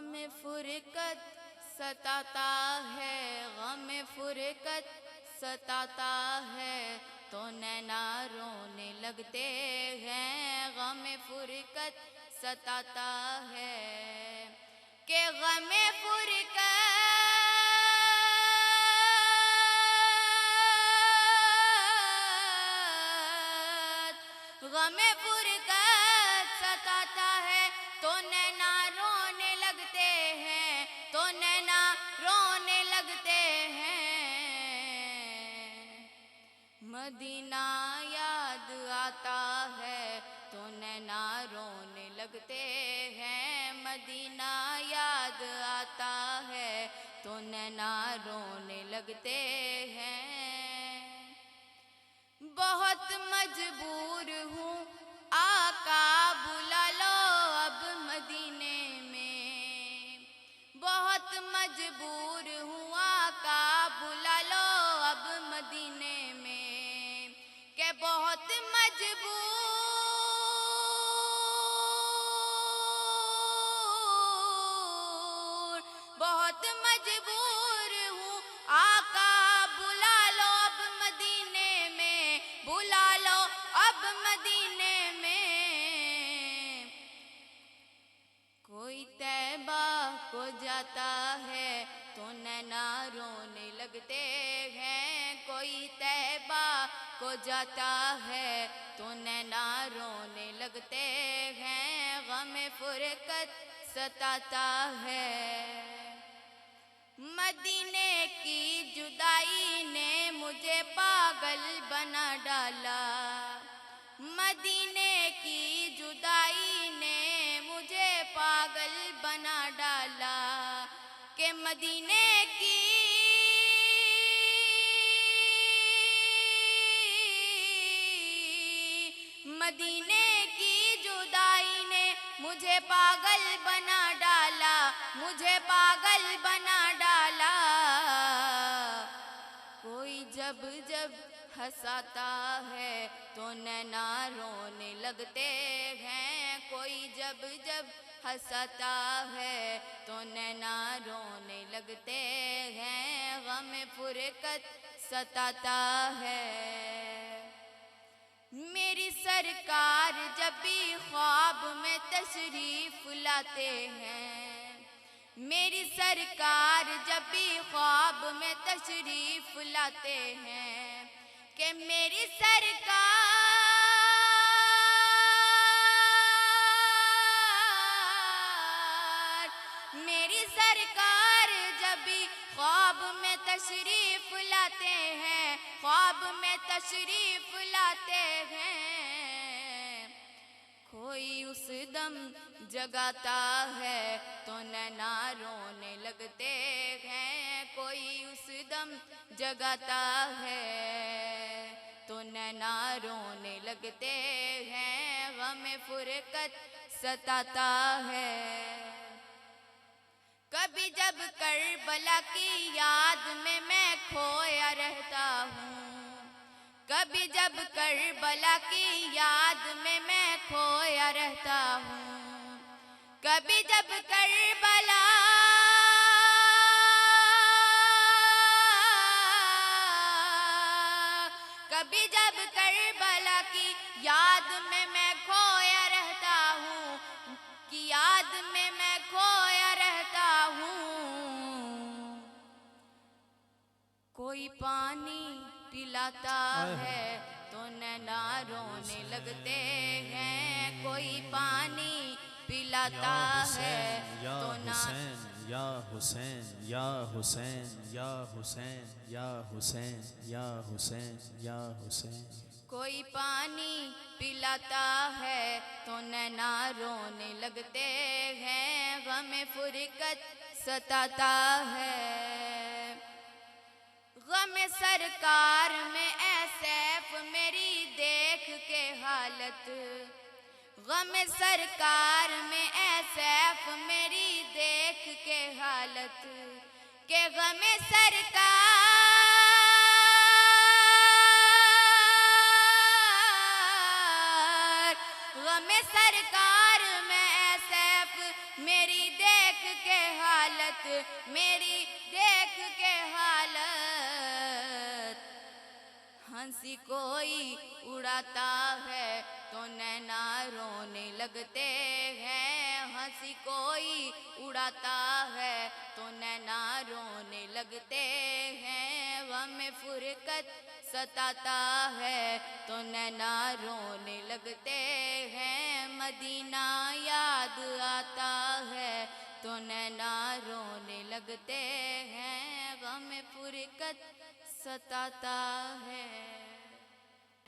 غم فرقت ستاتا ہے، غم فرقت ستاتا ہے تو نینا رونے لگتے ہیں، غم فرقت ستاتا ہے کہ غم فرقت غم فرقت ستاتا ہے تو نینا رونے لگتے ہیں، تو نینا رونے لگتے ہیں، مدینہ یاد آتا ہے تو نینا رونے لگتے ہیں، مدینہ یاد آتا ہے تو نینا رونے لگتے ہیں۔ بہت مجبور ہوں آقا بلا لو اب مدینے میں، بہت مجبور ہوں آقا بلا لو اب مدینے میں، کہ بہت مجبور بہت مجبور ہوں آقا بلا لو اب مدینے میں، بلا لو اب مدینے میں۔ کوئی طیبہ کو جاتا ہے تو نینا رونے لگتے ہیں، کوئی طیبہ کو جاتا ہے تو نینا رونے لگتے ہیں، غم فرقت ستاتا ہے۔ مدینے کی جدائی نے مجھے پاگل بنا ڈالا، مدینے کی جدائی نے مجھے پاگل بنا ڈالا، کہ مدینے کی جدائی نے مجھے پاگل بنا ڈالا، مجھے پاگل بنا ڈالا۔ کوئی جب جب ہنساتا ہے تو نینا رونے لگتے ہیں، کوئی جب جب ہنساتا ہے تو نینا رونے لگتے ہیں، غم فرقت ستاتا ہے۔ میری سرکار جب بھی خواب میں تشریف لاتے ہیں، میری سرکار جب بھی خواب میں تشریف لاتے ہیں، کہ میری سرکار جب بھی خواب میں تشریف لاتے ہیں، خواب میں تشریف لاتے ہیں، کوئی اس دم جگاتا ہے تو نینا رونے لگتے ہیں، کوئی اس دم جگاتا ہے تو نینا رونے لگتے ہیں، غم فرقت ستاتا ہے۔ کبھی جب کربلا کی یاد میں کھویا رہتا ہوں، کبھی جب کربلا کی یاد میں کھویا رہتا ہوں، کبھی جب کربلا کی یاد میں کھویا رہتا ہوں، کی یاد میں کھویا رہتا ہوں، کوئی پانی پلاتا ہے تو نینا رونے لگتے ہیں، کوئی پانی پلاتا ہے تو یا حسین یا حسین یا حسین یا حسین یا حسین یا حسین، کوئی پانی پلاتا ہے تو نینا رونے لگتے ہیں، غم فرقت ستاتا ہے۔ غم سرکار میں اے سیف میری دیکھ کے حالت، غم سرکار میں اے سیف میری دیکھ کے حالت، کہ غم سرکار غم سرکار میں اے سیف میری دیکھ دیکھ کے حالت میری دیکھ کے حالت ہنسی کوئی اڑاتا ہے تو نینا رونے لگتے ہیں ہنسی کوئی اڑاتا ہے تو نینا رونے لگتے ہیں غم فرقت ستاتا ہے تو نینا رونے لگتے ہیں مدینہ یاد آتا ہے تو نینا رونے لگتے ہیں غم فرقت ستاتا ہے.